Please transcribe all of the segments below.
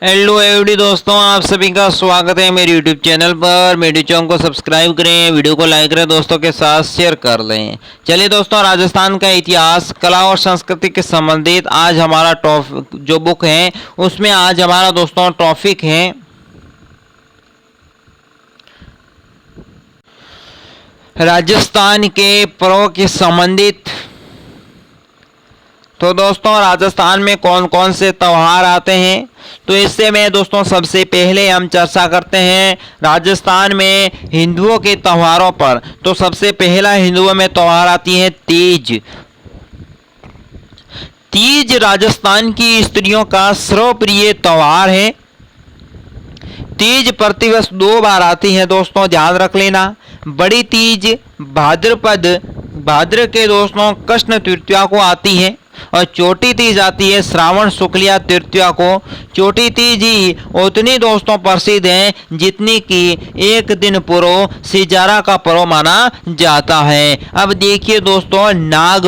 Hello every दोस्तों, आप सभी का स्वागत है मेरे यूट्यूब चैनल पर। मेरे चैनल को सब्सक्राइब करें, वीडियो को लाइक करें, दोस्तों के साथ शेयर कर लें। चलिए दोस्तों, राजस्थान का इतिहास, कला और संस्कृति के संबंधित आज हमारा जो बुक है उसमें आज हमारा दोस्तों टॉपिक है राजस्थान के पर्व के संबंधित। तो दोस्तों, राजस्थान में कौन कौन से त्यौहार आते हैं, तो इससे में दोस्तों सबसे पहले हम चर्चा करते हैं राजस्थान में हिंदुओं के त्योहारों पर। तो सबसे पहला हिंदुओं में त्यौहार आती है तीज। तीज राजस्थान की स्त्रियों का सर्वप्रिय त्यौहार है। तीज प्रतिवर्ष 2 बार आती है दोस्तों, ध्यान रख लेना। बड़ी तीज भाद्र के दोस्तों कृष्ण तृतीया को आती है और छोटी तीज आती है श्रावण शुक्लिया तृतीया को। छोटी तीज ही उतनी दोस्तों प्रसिद्ध है जितनी कि एक दिन पूर्व सिजारा का पर्व माना जाता है। अब देखिए दोस्तों, नाग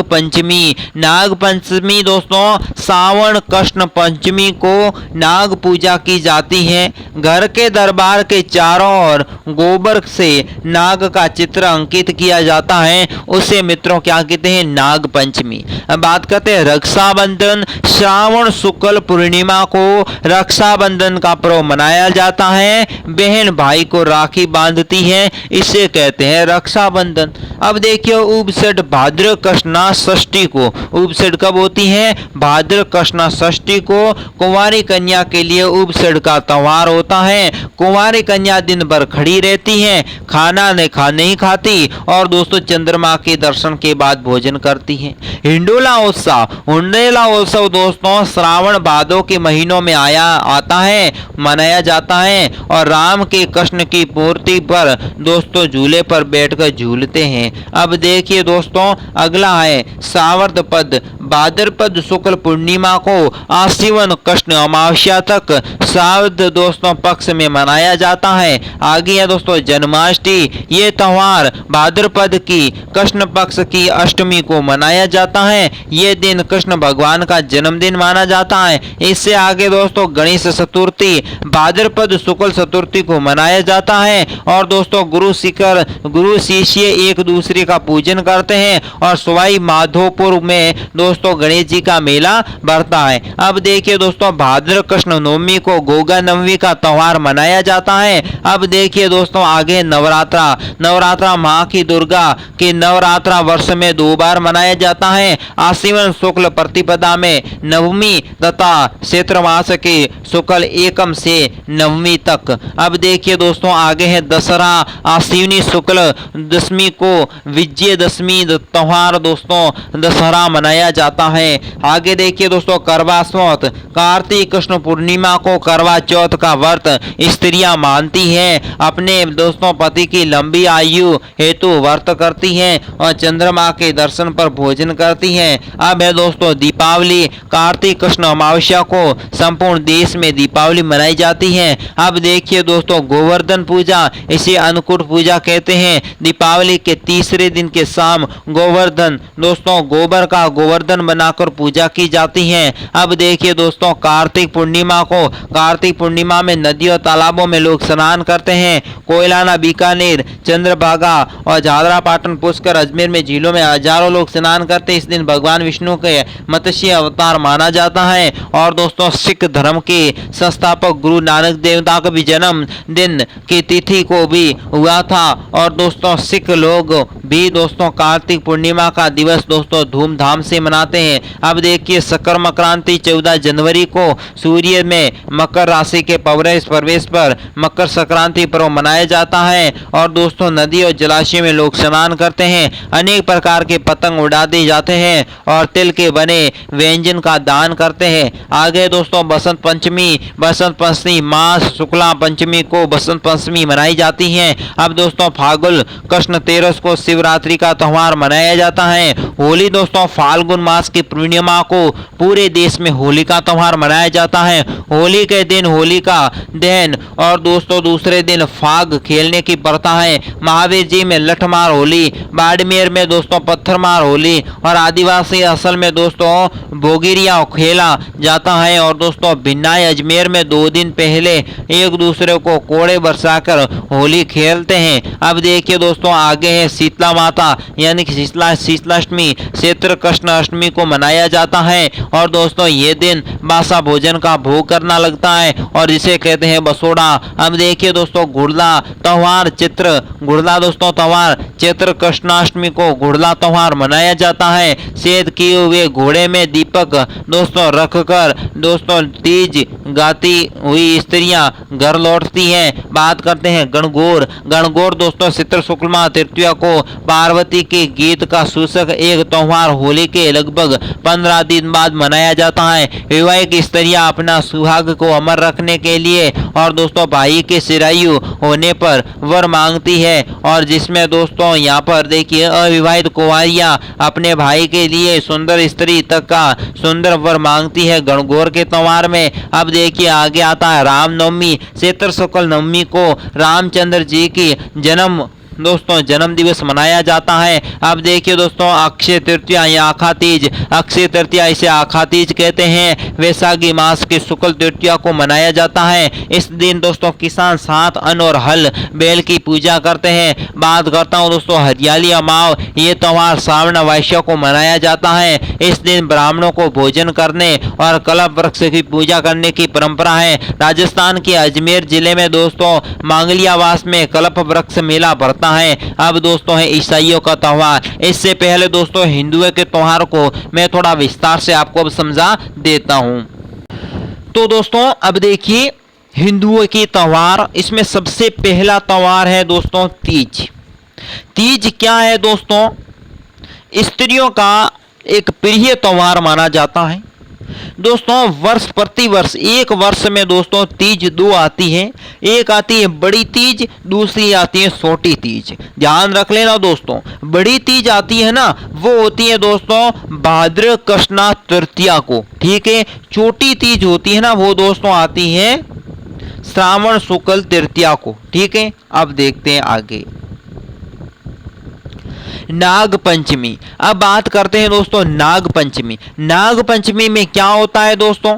पंचमी दोस्तों सावन कृष्ण पंचमी को नाग पूजा की जाती है। घर के दरबार के चारों ओर गोबर से नाग का चित्र अंकित किया जाता है, उसे मित्रों क्या कहते हैं, नाग पंचमी। अब बात करते हैं रक्षाबंधन। श्रावण शुक्ल पूर्णिमा को रक्षाबंधन का पर्व मनाया जाता है। बहन भाई को राखी बांधती है, इसे कहते हैं रक्षाबंधन। अब देखिए उपसट भाद्र कृष्णा षष्ठी को। उपसट कब होती है, भाद्र कृष्णा षष्ठी को। कुंवारी कन्या के लिए उपसट का त्यौहार होता है। कुंवारी कन्या दिन भर खड़ी रहती है, खाना नहीं खाती और दोस्तों चंद्रमा के दर्शन के बाद भोजन करती है। हिंडोला उत्सव दोस्तों श्रावण भादों के महीनों में आता है, मनाया जाता है और राम के कृष्ण की मूर्ति पर दोस्तों झूले पर बैठकर झूलते हैं। अब देखिए दोस्तों, अगला है सावर्त पद। भाद्रपद शुक्ल पूर्णिमा को आजीवन कृष्ण अमावस्या तक सावर्त दोस्तों पक्ष में मनाया जाता है। आगे है दोस्तों जन्माष्टमी। ये त्यौहार भाद्रपद की कृष्ण पक्ष की अष्टमी को मनाया जाता है। ये दिन कृष्ण भगवान का जन्मदिन माना जाता है। इससे आगे दोस्तों गणेश चतुर्थी भाद्रपद शुक्ल चतुर्थी को मनाया जाता है और दोस्तों गुरु शिष्य एक दूसरे का पूजन करते हैं और सवाई माधोपुर में दोस्तों गणेश जी का मेला बढ़ता है। अब देखिए दोस्तों, भाद्र कृष्ण नवमी को गोगा नवमी का त्यौहार मनाया जाता है। अब देखिए दोस्तों, आगे नवरात्रा माँ की दुर्गा के नवरात्रा वर्ष में 2 बार मनाया जाता है। आश्विन शुक्ल प्रतिपदा में नवमी तथा चैत्र मास के शुक्ल एकम से नवमी तक। अब देखिए दोस्तों, आगे है दशहरा। आश्विनी शुक्ल दशमी को विजयदशमी त्यौहार दोस्तों दशहरा मनाया जाता है। आगे देखिए दोस्तों, करवा चौथ। कार्तिक कृष्ण पूर्णिमा को करवा चौथ का व्रत स्त्रियां मानती हैं, अपने दोस्तों पति की लंबी आयु हेतु व्रत करती हैं और चंद्रमा के दर्शन पर भोजन करती हैं। अब है दोस्तों दीपावली। कार्तिक कृष्ण अमावस्या को संपूर्ण देश में दीपावली मनाई जाती है। अब देखिए दोस्तों, गोवर्धन पूजा, इसे अन्नकूट पूजा कहते हैं। दीपावली के तीसरे दिन के शाम गोवर्धन दोस्तों गोबर का गोवर्धन बनाकर पूजा की जाती है। अब देखिए दोस्तों, कार्तिक पूर्णिमा में नदियों तालाबों में लोग स्नान करते हैं। कोयलाना, बीकानेर, चंद्रभागा और झालरा पाटन, पुष्कर, अजमेर में झीलों में हजारों लोग स्नान करते हैं। इस दिन भगवान विष्णु के मत्स्य अवतार माना जाता है और दोस्तों सिख धर्म के संस्थापक गुरु नानक देवता का भी जन्म दिन की तिथि को भी हुआ था और दोस्तों सिख लोग भी दोस्तों कार्तिक पूर्णिमा का दिवस दोस्तों धूमधाम से मनाते हैं। अब देखिए शकर मकरांति 14 जनवरी को सूर्य में मकर राशि के प्रवेश पर मकर संक्रांति पर्व मनाया जाता है और दोस्तों नदी और जलाशय में लोग स्नान करते हैं। अनेक प्रकार के पतंग उड़ाते जाते हैं और तिल के बने व्यंजन का दान करते हैं। आगे दोस्तों बसंत पंचमी मास शुक्ला पंचमी को बसंत पंचमी मनाई जाती है। अब दोस्तों फाल्गुन कृष्ण तेरस को शिवरात्रि का त्यौहार मनाया जाता है। होली दोस्तों फाल्गुन मास की पूर्णिमा को पूरे देश में होली का त्यौहार मनाया जाता है। होली के दिन होलिका दहन और दोस्तों दूसरे दिन फाग खेलने की प्रथा है। महावीर जी में लठमार होली, बाड़मेर में दोस्तों पत्थरमार होली और आदिवासी असल में दोस्तों भोगिरिया खेला जाता है। और दोस्तों भिन्नाई अजमेर में 2 दिन पहले एक दूसरे को कोड़े बरसाकर होली खेलते हैं। अब देखिए दोस्तों आगे है शीतला माता यानी कि शीतलाष्टमी, क्षेत्र कृष्ण अष्टमी को मनाया जाता है। और दोस्तों ये दिन बासा भोजन का भोग करना लगता है और जिसे कहते हैं बसोड़ा। अब देखिए दोस्तों गुड़ला त्यौहार गुड़ला दोस्तों त्यौहार चैत्र कृष्णाष्टमी को गुड़ला त्यौहार मनाया जाता है। सेद किए हुए घोड़े में दीपक दोस्तों रखकर दोस्तों तीज गाती हुई स्त्रियां घर लौटती हैं। बात करते हैं गणगौर दोस्तों चित्र शुक्लमा तृतीया को पार्वती के गीत का सूचक एक त्यौहार होली के लगभग 15 दिन बाद मनाया जाता है। विवाहित स्त्रियां अपना सुहाग को अमर रखने के लिए और दोस्तों भाई के चिरायु होने पर वर मांगती है। और जिसमें दोस्तों यहाँ पर देखिए अविवाहित कुंवारियां अपने भाई के लिए सुंदर स्त्री तक का सुंदर वर मांगती है गणगौर के त्यौहार में। अब देखिए आगे आता है रामनवमी। चैत्र शुक्ल नवमी को रामचंद्र जी की जन्म दिवस मनाया जाता है। अब देखिए दोस्तों अक्षय तृतीया या आखा तीज, अक्षय तृतीया इसे आखा तीज कहते हैं, वैशाखी मास की शुक्ल तृतीया को मनाया जाता है। इस दिन दोस्तों किसान सात अन्न और हल बैल की पूजा करते हैं। बात करता हूँ दोस्तों हरियाली अमाव, ये त्यौहार श्रावण वैश्य को मनाया जाता है। इस दिन ब्राह्मणों को भोजन करने और कल्प वृक्ष की पूजा करने की परंपरा है। राजस्थान के अजमेर जिले में दोस्तों मांगलियावास में कल्प वृक्ष मेला भरता है। अब दोस्तों है ईसाइयों का त्यौहार। इससे पहले दोस्तों हिंदुओं के त्यौहार को मैं थोड़ा विस्तार से आपको अब समझा देता हूं। तो दोस्तों अब देखिए हिंदुओं की त्यौहार, इसमें सबसे पहला त्यौहार है दोस्तों तीज। तीज क्या है दोस्तों? स्त्रियों का एक प्रिय त्यौहार माना जाता है। दोस्तों प्रति वर्ष एक वर्ष में दोस्तों तीज 2 आती है। एक आती है बड़ी तीज, दूसरी आती है छोटी तीज। ध्यान रख लेना दोस्तों, बड़ी तीज आती है ना वो होती है दोस्तों भाद्र कृष्णा तृतीया को, ठीक है। छोटी तीज होती है ना वो दोस्तों आती है श्रावण शुक्ल तृतीया को, ठीक है। अब देखते हैं आगे नाग पंचमी। अब बात करते हैं दोस्तों नाग पंचमी। नाग पंचमी में क्या होता है दोस्तों?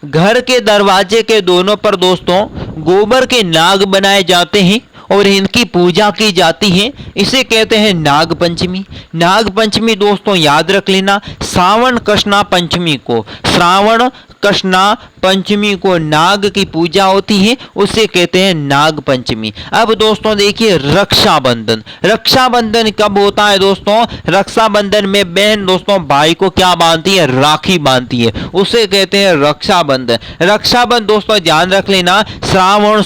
घर के दरवाजे के दोनों पर दोस्तों गोबर के नाग बनाए जाते हैं और इनकी पूजा की जाती है। इसे कहते हैं नाग पंचमी। नाग पंचमी दोस्तों याद रख लेना श्रावण कृष्णा पंचमी को, श्रावण कृष्णा पंचमी को नाग की पूजा होती है, उसे कहते हैं नाग पंचमी। अब दोस्तों देखिए रक्षाबंधन। रक्षाबंधन कब होता है दोस्तों? रक्षाबंधन में बहन दोस्तों भाई को क्या बांधती है? राखी बांधती है, उसे कहते हैं रक्षाबंधन। रक्षाबंधन दोस्तों ध्यान रख लेना श्रावण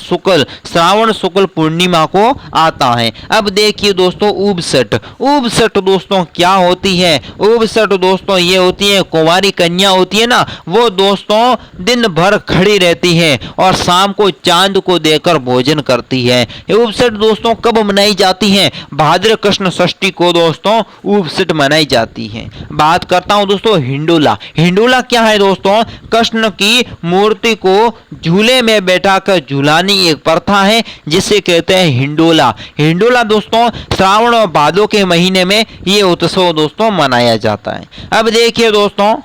शुक्ल पूर्णिमा को आता है। अब देखिए दोस्तों उबसठ दोस्तों क्या होती है? उबसठ दोस्तों ये होती है कुंवारी कन्या होती है ना, वो दोस्तों दिन भर खड़ी रहती है और शाम को चांद को देकर भोजन करती है। उबसठ दोस्तों कब मनाई जाती है? भाद्र कृष्ण षष्ठी को दोस्तों उबसठ मनाई जाती है। बात करता हूं दोस्तों हिंडोला। हिंडोला क्या है दोस्तों? कृष्ण की मूर्ति को झूले में बैठाकर झुलानी एक प्रथा है जिसे कहते हैं हिंडोला। हिंडोला दोस्तों श्रावण और भादो के महीने में ये उत्सव दोस्तों मनाया जाता है। अब देखिए दोस्तों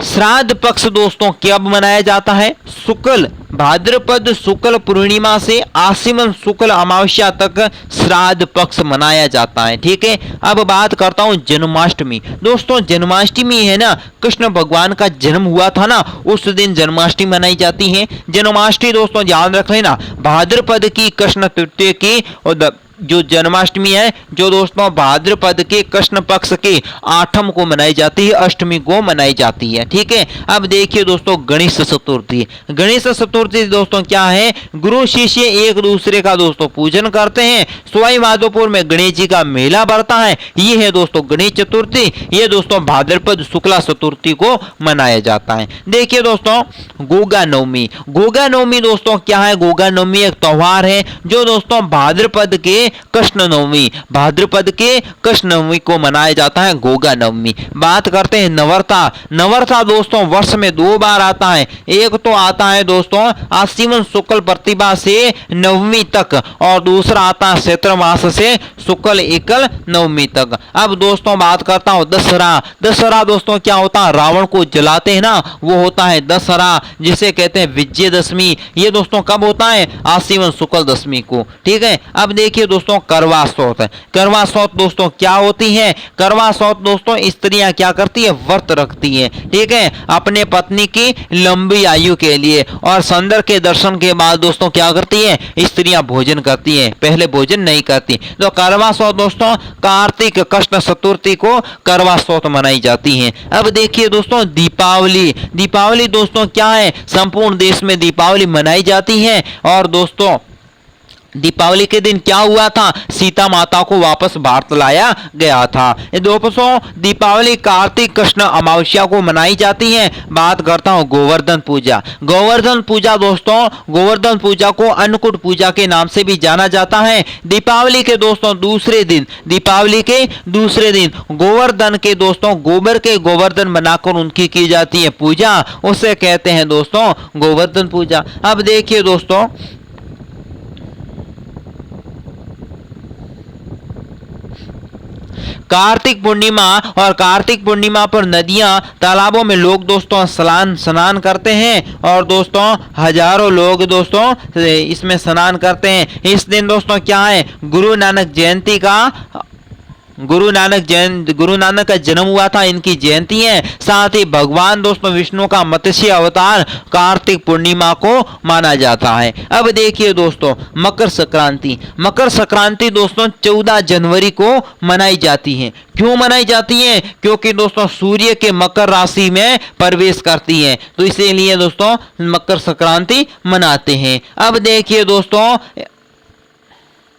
श्राद्ध पक्ष दोस्तों कब मनाया जाता है? भाद्रपद शुक्ल पूर्णिमा से आश्विन शुक्ल अमावस्या तक श्राद्ध पक्ष मनाया जाता है, ठीक है। अब बात करता हूं जन्माष्टमी। दोस्तों जन्माष्टमी है ना, कृष्ण भगवान का जन्म हुआ था ना, उस दिन जन्माष्टमी मनाई जाती है। जन्माष्टमी दोस्तों ध्यान रख लेना भाद्रपद की कृष्ण तृतीया की और जो जन्माष्टमी है जो दोस्तों भाद्रपद के कृष्ण पक्ष के 8वीं को मनाई जाती है, अष्टमी को मनाई जाती है, ठीक है। अब देखिए दोस्तों गणेश चतुर्थी। गणेश चतुर्थी दोस्तों क्या है? गुरु शिष्य एक दूसरे का दोस्तों पूजन करते हैं। सवाई माधोपुर में गणेश जी का मेला बढ़ता है, ये है दोस्तों गणेश चतुर्थी। ये दोस्तों भाद्रपद शुक्ला चतुर्थी को मनाया जाता है। देखिए दोस्तों गोगा नवमी। गोगा नवमी दोस्तों क्या है? गोगा नवमी एक त्यौहार है जो दोस्तों भाद्रपद के कृष्ण नवमी, भाद्रपद के कृष्ण नवमी को मनाया जाता है गोगा नवमी। बात करते हैं नवरता। नवरता दोस्तों वर्ष में 2 बार आता है। एक तो आता है दोस्तों आश्विन शुक्ल प्रतिभा से नवमी तक, और दूसरा आता है चैत्र मास से शुक्ल एकल नवमी तक। अब दोस्तों बात करता हूं दशहरा। दशहरा दोस्तों क्या होता है, रावण को जलाते हैं ना, वो होता है दशहरा, जिसे कहते हैं विजयदशमी। ये दोस्तों कब होता है, आश्विन शुक्ल दशमी को। ठीक है, अब देखिए दोस्तों करवा चौथ। करवा चौथ दोस्तों क्या होती है, करवा चौथ दोस्तों स्त्रियां क्या करती है, व्रत रखती है। ठीक है, अपने पत्नी की लंबी आयु के लिए, और संदर के दर्शन के बाद दोस्तों क्या करती है, स्त्रियां भोजन करती है, पहले भोजन नहीं करती। तो करवा चौथ दोस्तों कार्तिक कृष्ण चतुर्थी को करवा चौथ मनाई जाती है। अब देखिए दोस्तों दीपावली। दीपावली दोस्तों क्या है, संपूर्ण देश में दीपावली मनाई जाती है। और दोस्तों दीपावली के दिन क्या हुआ था, सीता माता को वापस भारत लाया गया था। दोस्तों दीपावली कार्तिक कृष्ण अमावस्या को मनाई जाती है। बात करता हूं गोवर्धन पूजा। गोवर्धन पूजा दोस्तों, गोवर्धन पूजा को अन्नकूट पूजा के नाम से भी जाना जाता है। दीपावली के दोस्तों दूसरे दिन, दीपावली के दूसरे दिन गोवर्धन के दोस्तों गोबर के गोवर्धन बनाकर उनकी की जाती है पूजा, उसे कहते हैं दोस्तों गोवर्धन पूजा। अब देखिए दोस्तों कार्तिक पूर्णिमा, और कार्तिक पूर्णिमा पर नदियां तालाबों में लोग दोस्तों स्नान करते हैं, और दोस्तों हजारों लोग दोस्तों इसमें स्नान करते हैं। इस दिन दोस्तों क्या है, गुरु नानक का जन्म हुआ था, इनकी जयंती है। साथ ही भगवान दोस्तों विष्णु का मत्स्य अवतार कार्तिक पूर्णिमा को माना जाता है। अब देखिए दोस्तों मकर संक्रांति। मकर संक्रांति दोस्तों 14 जनवरी को मनाई जाती है। क्यों मनाई जाती है, क्योंकि दोस्तों सूर्य के मकर राशि में प्रवेश करती है, तो इसीलिए दोस्तों मकर संक्रांति मनाते हैं। अब देखिए दोस्तों,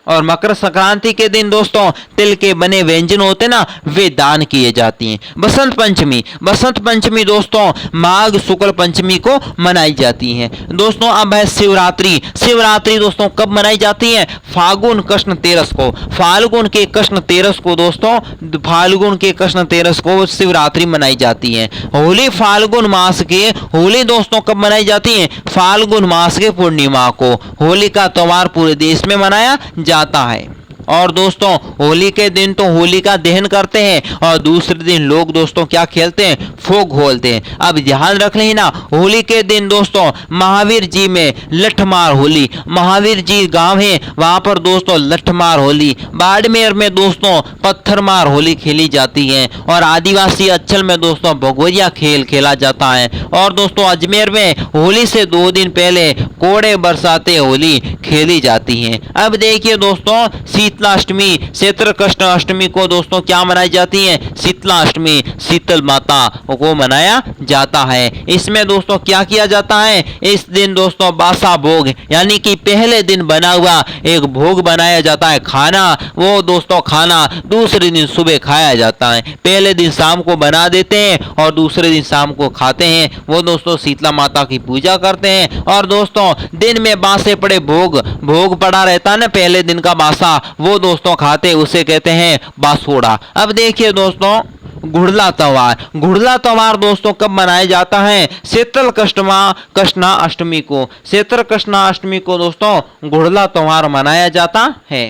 और मकर संक्रांति के दिन दोस्तों तिल के बने व्यंजन होते ना, वे दान किए जाते हैं। बसंत पंचमी। बसंत पंचमी दोस्तों माघ शुक्ल पंचमी को मनाई जाती है। दोस्तों अब है शिवरात्रि। शिवरात्रि दोस्तों कब मनाई जाती है, फाल्गुन कृष्ण तेरस को। फाल्गुन के कृष्ण तेरस को दोस्तों, फाल्गुन के कृष्ण तेरस को शिवरात्रि मनाई जाती है। होली फाल्गुन मास के, होली दोस्तों कब मनाई जाती है, फाल्गुन मास के पूर्णिमा को। होली का त्योहार पूरे देश में मनाया जाता है। और दोस्तों होली के दिन तो होली का दहन करते हैं, और दूसरे दिन लोग दोस्तों क्या खेलते हैं, फोग खोलते हैं। अब ध्यान रख लेना, होली के दिन दोस्तों महावीर जी में लठमार होली, महावीर जी गांव है वहां पर दोस्तों लठमार होली। बाड़मेर में दोस्तों पत्थरमार होली खेली जाती है, और आदिवासी अंचल में दोस्तों भगोरिया खेल खेला जाता है। और दोस्तों अजमेर में होली से 2 दिन पहले कोड़े बरसाते होली खेली जाती है। अब देखिए दोस्तों शीतला अष्टमी, चैत्र कृष्ण अष्टमी को दोस्तों क्या मनाई जाती है, शीतला अष्टमी, शीतल माता को मनाया जाता है। इसमें दोस्तों क्या किया जाता है, इस दिन दोस्तों बासा भोग यानी कि पहले दिन बना हुआ एक भोग बनाया जाता है, खाना, वो दोस्तों खाना दूसरे दिन सुबह खाया जाता है। पहले दिन शाम को बना देते हैं और दूसरे दिन शाम को खाते हैं, वो दोस्तों शीतला माता की पूजा करते हैं। और दोस्तों दिन में बासे पड़े भोग पड़ा रहता है ना, पहले दिन का बासा, वो दोस्तों खाते, उसे कहते हैं बासोड़ा। अब देखिए दोस्तों गुड़ला त्योहार। गुड़ला त्योहार दोस्तों कब मनाया जाता है, शीतल कृष्णा अष्टमी को। शीतल कृष्णा अष्टमी को दोस्तों गुड़ला त्योहार मनाया जाता है।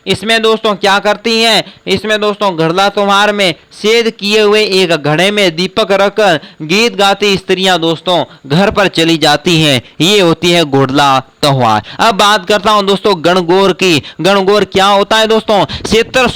इसमें दोस्तों क्या करती हैं, इसमें दोस्तों गुड़ला त्योहार में सेद किए हुए एक घड़े में दीपक रखकर गीत गाती स्त्रियां दोस्तों घर पर चली जाती हैं। ये होती है गुड़ला त्योहार। अब बात करता हूं दोस्तों गणगौर की। गणगौर क्या होता है दोस्तों, चैत्र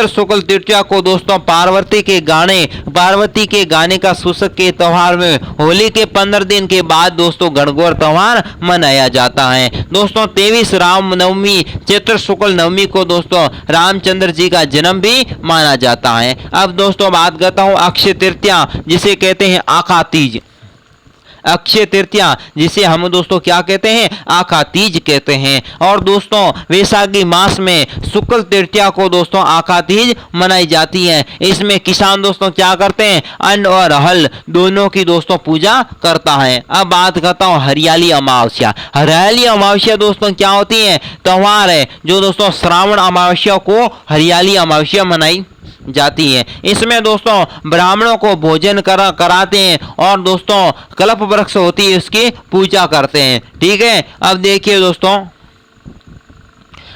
शुक्ल तृतीया को दोस्तों पार्वती के गाने का सूचक के त्योहार में होली के 15 दिन के बाद दोस्तों गणगौर त्योहार मनाया जाता है। दोस्तों 23 राम नवमी, चैत्र शुक्ल नवमी को दोस्तों रामचंद्र जी का जन्म भी माना जाता है। अब दोस्तों बात करता हूं अक्षय तृतीया, जिसे कहते हैं आका तीज। अक्षय तृतीया, जिसे हम दोस्तों क्या कहते हैं, आखा तीज कहते हैं। और दोस्तों वैशाखी मास में शुक्ल तृतीया को दोस्तों आखा तीज मनाई जाती है। इसमें किसान दोस्तों क्या करते हैं, अन्न और हल दोनों की दोस्तों पूजा करता है। अब बात करता हूं हरियाली अमावस्या। हरियाली अमावस्या दोस्तों क्या होती है, त्योहार है जो दोस्तों श्रावण अमावस्या को हरियाली अमावस्या मनाई जाती है। इसमें दोस्तों ब्राह्मणों को भोजन कराते हैं और दोस्तों कल्प वृक्ष होती है उसकी पूजा करते हैं। ठीक है, अब देखिए दोस्तों,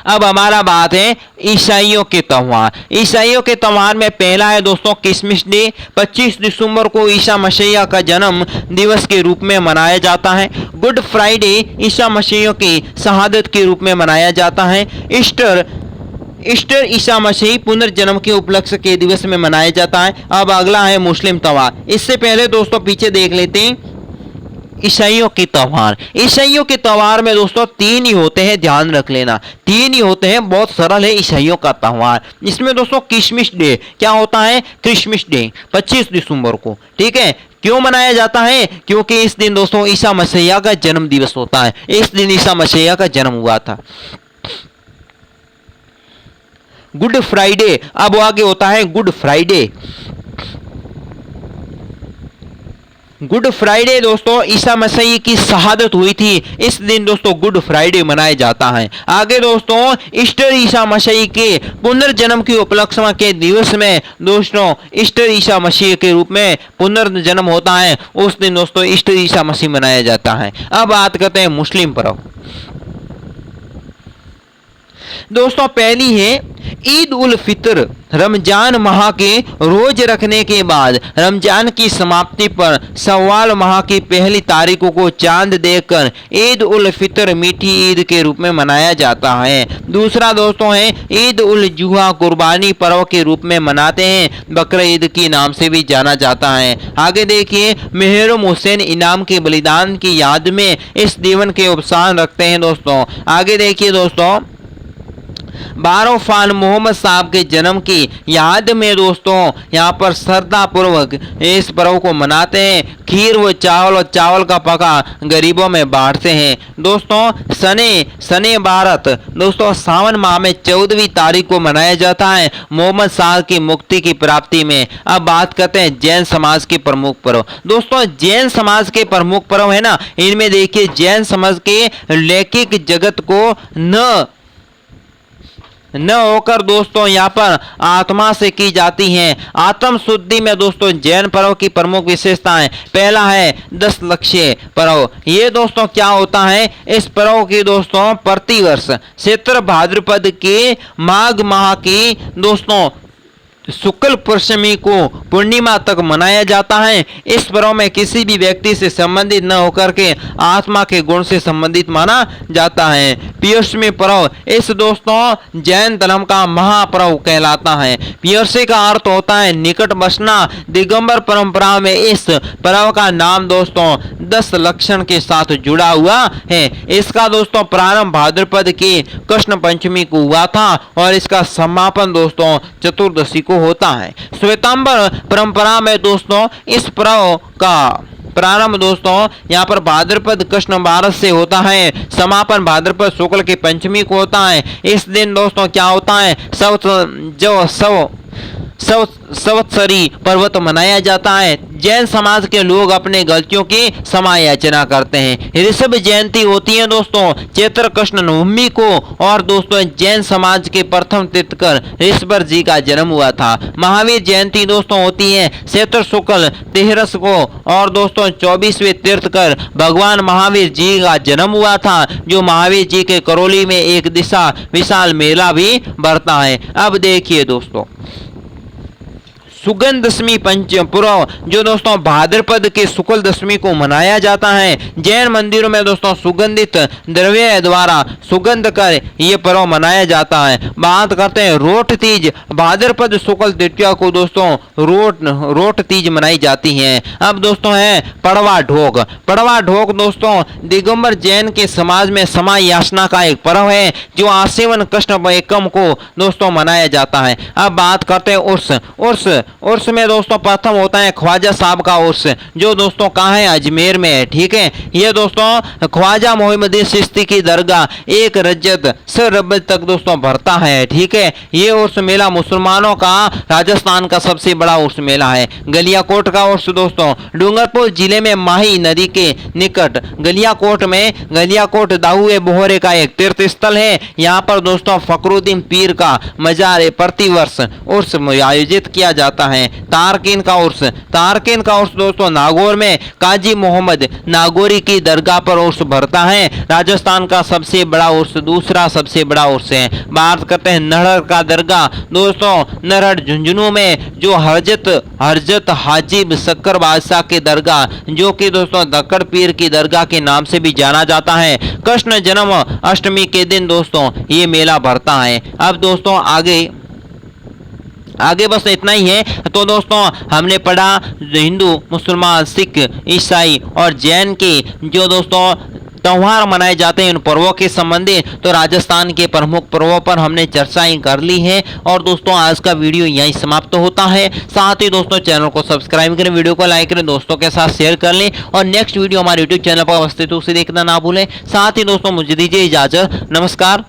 अब हमारा बात है ईसाइयों के त्योहार। ईसाइयों के त्योहार में पहला है दोस्तों क्रिसमस डे। 25 दिसंबर को ईसा मसीह का जन्म दिवस के रूप में मनाया जाता है। गुड फ्राइडे ईसा मसीह की शहादत के रूप में मनाया जाता है। ईस्टर ईसा मसीह पुनर्जन्म के उपलक्ष्य के दिवस में मनाया जाता है। अब अगला है मुस्लिम त्योहार। इससे पहले दोस्तों पीछे देख लेते हैं ईसाइयों के त्योहार। ईसाइयों के त्योहार में दोस्तों 3 ही होते हैं, ध्यान रख लेना, 3 ही होते हैं, बहुत सरल है ईसाइयों का त्योहार। इसमें दोस्तों क्रिसमस डे क्या होता है, क्रिसमस डे 25 दिसंबर को। ठीक है, क्यों मनाया जाता है, क्योंकि इस दिन दोस्तों ईसा मसीह का जन्म दिवस होता है। इस दिन ईसा मसीह का जन्म हुआ था। गुड फ्राइडे, अब आगे होता है गुड फ्राइडे। गुड फ्राइडे दोस्तों ईसा मसीह की शहादत हुई थी, इस दिन दोस्तों गुड फ्राइडे मनाया जाता है। आगे दोस्तों ईस्टर ईसा मसीह के पुनर्जन्म की उपलक्ष्य के दिवस में दोस्तों ईस्टर ईसा मसीह के रूप में पुनर्जन्म होता है, उस दिन दोस्तों ईस्टर ईसा मसीह मनाया जाता है। अब बात करते हैं मुस्लिम पर्व। दोस्तों पहली है ईद उल फितर। रमजान माह के रोज रखने के बाद रमजान की समाप्ति पर शव्वाल माह की पहली तारीख को चांद देखकर ईद उल फितर मीठी ईद के रूप में मनाया जाता है। दूसरा दोस्तों है ईद उल जुहा, कुर्बानी पर्व के रूप में मनाते हैं, बकरा ईद के नाम से भी जाना जाता है। आगे देखिए मेहरुम हुसैन इनाम के बलिदान की याद में इस दिवन के उपसान रखते हैं दोस्तों। आगे देखिए दोस्तों बारोफान मोहम्मद साहब के जन्म की याद में दोस्तों यहाँ पर श्रद्धा पूर्वक इस पर्व को मनाते हैं। खीर व चावल का पका गरीबों में बांटते हैं। दोस्तों सने भारत दोस्तों सावन माह में 14वीं तारीख को मनाया जाता है, मोहम्मद साहब की मुक्ति की प्राप्ति में। अब बात करते हैं जैन समाज के प्रमुख पर्व। दोस्तों जैन समाज के प्रमुख पर्व है ना, इनमें देखिए जैन समाज के लौकिक जगत को न होकर दोस्तों यहाँ पर आत्मा से की जाती हैं। आत्म शुद्धि में दोस्तों जैन पर्व की प्रमुख विशेषताएं। पहला है 10 लक्ष्य पर्व। ये दोस्तों क्या होता है, इस पर्व की दोस्तों प्रतिवर्ष चैत्र भाद्रपद के माघ माह की दोस्तों शुक्ल पंचमी को पूर्णिमा तक मनाया जाता है। इस पर्व में किसी भी व्यक्ति से संबंधित न होकर के आत्मा के गुण से संबंधित माना जाता है। पियर्समी पर्व इस दोस्तों जैन धर्म का महापर्व कहलाता है। पियर्सी का अर्थ होता है निकट बसना। दिगंबर परंपरा में इस पर्व का नाम दोस्तों 10 लक्षण के साथ जुड़ा हुआ है। इसका दोस्तों प्रारंभ भाद्रपद की कृष्ण पंचमी को हुआ था और इसका समापन दोस्तों चतुर्दशी को होता है। श्वेतांबर परंपरा में दोस्तों इस पर्व का प्रारंभ दोस्तों यहाँ पर भाद्रपद कृष्ण 12 से होता है, समापन भाद्रपद शुक्ल की पंचमी को होता है। इस दिन दोस्तों क्या होता है, संवत्सरी पर्वत मनाया जाता है। जैन समाज के लोग अपने गलतियों की समायाचना करते हैं। ऋषभ जयंती होती है दोस्तों चैत्र कृष्ण नवमी को, और दोस्तों जैन समाज के प्रथम तीर्थकर ऋषभ जी का जन्म हुआ था। महावीर जयंती दोस्तों होती है चैत्र शुक्ल 13 को, और दोस्तों 24वें तीर्थकर भगवान महावीर जी का जन्म हुआ था, जो महावीर जी के करौली में एक दिशा विशाल मेला भी भरता है। अब देखिए दोस्तों सुगंध दशमी पंचपर्व जो दोस्तों भाद्रपद के शुक्ल दशमी को मनाया जाता है। जैन मंदिरों में दोस्तों सुगंधित द्रव्य द्वारा सुगंध कर ये पर्व मनाया जाता है। बात करते हैं रोट तीज। भाद्रपद शुक्ल तृतीया को दोस्तों रोट तीज मनाई जाती है। अब दोस्तों है पड़वा ढोक। पड़वा ढोक दोस्तों दिगंबर जैन के समाज में समय याचना का एक पर्व है, जो आसीवन कृष्ण एकम को दोस्तों मनाया जाता है। अब बात करते हैं उर्स। उर्स में दोस्तों प्रथम होता है ख्वाजा साहब का उर्स, जो दोस्तों कहाँ है, अजमेर में है। ठीक है, ये दोस्तों ख्वाजा मोहिउद्दीन चिश्ती की दरगाह 1 रजत से रबत तक दोस्तों भरता है। ठीक है, ये उर्स मेला मुसलमानों का राजस्थान का सबसे बड़ा उर्स मेला है। गलियाकोट का उर्स दोस्तों डूंगरपुर जिले में माही नदी के निकट गलियाकोट में गलियाकोट दाहुए बोहरे का एक तीर्थ स्थल है। यहाँ पर दोस्तों फखरुद्दीन पीर का मजार प्रतिवर्ष उर्स आयोजित किया जाता है। तारकीन का उर्स दोस्तों नागौर में काजी मोहम्मद नागौरी की दरगाह पर उर्स भरता है। राजस्थान का सबसे बड़ा उर्स, दूसरा सबसे बड़ा उर्स है। बात करते हैं नरहर का दरगाह दोस्तों, नरहर झुंझुनू में जो हरजत हाजिब शक्कर बादशाह की दरगाह, जो कि दोस्तों दक्कड़ पीर की दरगाह के नाम से भी जाना जाता है। कृष्ण जन्म अष्टमी के दिन दोस्तों ये मेला भरता है। अब दोस्तों आगे बस इतना ही है। तो दोस्तों हमने पढ़ा हिंदू, मुसलमान, सिख, ईसाई और जैन के जो दोस्तों त्योहार मनाए जाते हैं उन पर्वों के संबंधित, तो राजस्थान के प्रमुख पर्वों पर हमने चर्चाएं कर ली है। और दोस्तों आज का वीडियो यहीं समाप्त होता है। साथ ही दोस्तों चैनल को सब्सक्राइब करें, वीडियो को लाइक करें, दोस्तों के साथ शेयर कर लें और नेक्स्ट वीडियो हमारे यूट्यूब चैनल पर अवस्थित उसे देखना ना भूलें। साथ ही दोस्तों मुझे दीजिए इजाजत, नमस्कार।